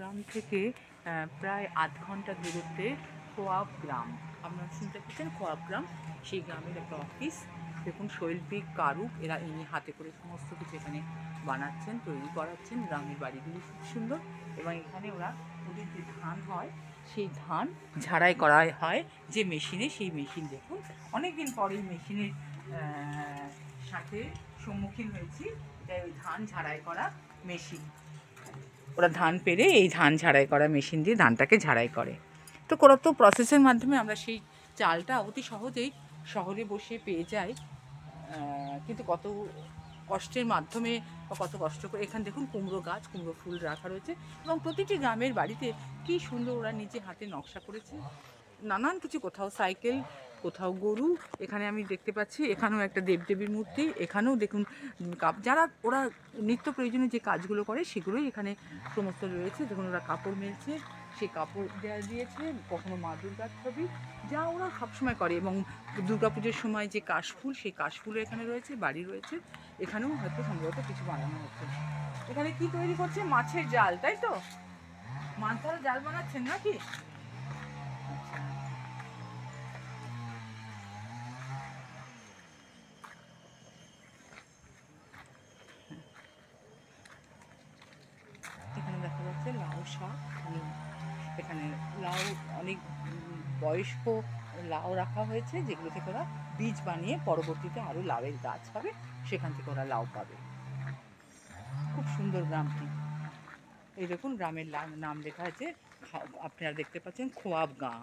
ঝাড়গ্রাম থেকে প্রায় আধ ঘন্টা দূরত্বে খোয়াব গ্রাম, আপনারা শুনতে পাচ্ছেন খোয়াব গ্রাম, সেই গ্রামের একটা অফিস। দেখুন শৈল্পিক কারুক, এরা ইনি হাতে করে সমস্ত কিছু এখানে বানাচ্ছেন, তৈরি করাচ্ছেন। গ্রামের বাড়িগুলি খুব সুন্দর এবং এখানে ওরা ওদের যে ধান হয় সেই ধান ঝাড়াই করা হয় যে মেশিনে, সেই মেশিন দেখুন অনেক দিন পর এই মেশিনের সাথে সম্মুখীন হয়েছি। এটা ওই ধান ঝাড়াই করা মেশিন, ওরা ধান পেড়ে এই ধান ঝাড়াই করা মেশিন দিয়ে ধানটাকে ঝাড়াই করে। তো কত প্রসেসের মাধ্যমে আমরা সেই চালটা অতি সহজেই শহরে বসে পেয়ে যাই, কিন্তু কত কষ্টের মাধ্যমে বা কত কষ্ট করে। এখানে দেখুন কুমড়ো গাছ, কুমড়ো ফুল রাখা রয়েছে এবং প্রতিটি গ্রামের বাড়িতে কী সুন্দর ওরা নিজে হাতে নকশা করেছে নানান কিছু। কোথাও সাইকেল, কোথাও গরু, এখানে আমি দেখতে পাচ্ছি এখানেও একটা দেবদেবীর মূর্তি। এখানেও দেখুন যারা ওরা নিত্য প্রয়োজনীয় যে কাজগুলো করে সেগুলোই এখানে সমস্ত রয়েছে। দেখুন ওরা কাপড় মেলছে, সেই কাপড় দেওয়া দিয়েছে, কখনো মা দুর্গার ছবি, যা ওরা সবসময় করে। এবং দুর্গাপুজোর সময় যে কাশফুল, সেই কাশফুলও এখানে রয়েছে, বাড়ি রয়েছে। এখানেও হয়তো সম্ভবত কিছু বানানো হচ্ছে। এখানে কি তৈরি করছে? মাছের জাল, তাই তো? মাছ ধরার জাল বানাচ্ছেন নাকি? আচ্ছা, এখানে দেখা যাচ্ছে লাউ শাক। এখানে লাউ অনেক বয়স্ক লাউ রাখা হয়েছে, যেগুলো থেকে ওরা বীজ বানিয়ে পরবর্তীতে আরও লাউয়ের গাছ হবে, সেখান থেকে ওরা লাউ পাবে। খুব সুন্দর গ্রামটি। এই দেখুন গ্রামের নাম লেখা আছে, আপনারা দেখতে পাচ্ছেন খোয়াব গাঁ।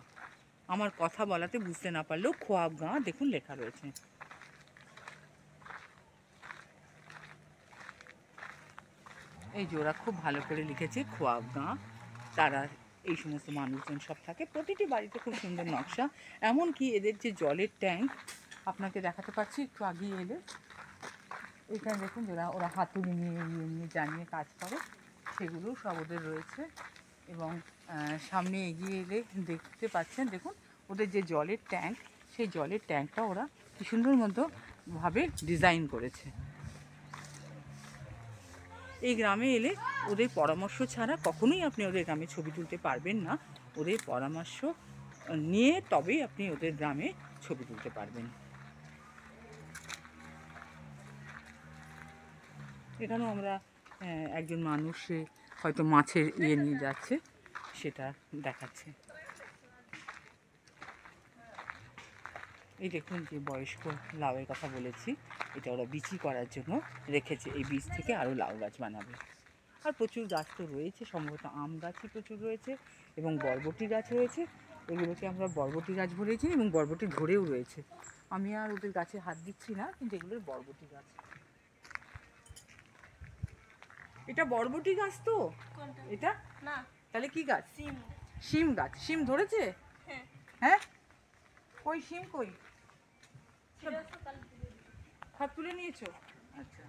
আমার কথা বলাতে বুঝতে না পারলেও খোয়াব গাঁ দেখুন লেখা রয়েছে। এই যে ওরা খুব ভালো করে লিখেছে খোয়াব গাঁ। তারা এই সমস্ত মানুষজন সব থাকে, প্রতিটি বাড়িতে খুব সুন্দর নকশা। এমনকি এদের যে জলের ট্যাঙ্ক আপনাকে দেখাতে পাচ্ছি একটু আগিয়ে এলে, এখানে দেখুন যারা ওরা হাতুড়ি নিয়ে জানিয়ে কাজ করে, সেগুলো সব ওদের রয়েছে। এবং সামনে এগিয়ে এলে দেখতে পাচ্ছেন, দেখুন ওদের যে জলের ট্যাঙ্ক, সেই জলের ট্যাঙ্কটা ওরা কী সুন্দর মতোভাবে ডিজাইন করেছে। এই গ্রামে এলে ওদের পরামর্শ ছাড়া কখনোই আপনি ওদের গ্রামে ছবি তুলতে পারবেন না। ওদের পরামর্শ নিয়ে তবেই আপনি ওদের গ্রামে ছবি তুলতে পারবেন। এখানেও আমরা একজন মানুষ হয়তো মাছের নিয়ে যাচ্ছে, সেটা দেখাচ্ছে। এই দেখুন যে বয়স্ক লাউয়ের কথা বলেছি, এটা ওরা বিচি করার জন্য রেখেছে, এই বীজ থেকে আরও লাউ গাছ বানাবে। আর প্রচুর গাছ তো রয়েছে, সম্ভবত আম গাছই প্রচুর রয়েছে এবং বরবটি গাছ রয়েছে। এগুলোকে আমরা বরবটি গাছ বলেছি এবং বরবটি ধরেও রয়েছে। আমি আর ওদের গাছে হাত দিচ্ছি না, কিন্তু এগুলোর বরবটি গাছ। এটা বরবটি গাছ তো? এটা না, তাহলে কি গাছ? শিম। শিম গাছ। শিম ধরেছে? হ্যাঁ, কই শিম কই? সব তুলে নিয়েছো? আচ্ছা।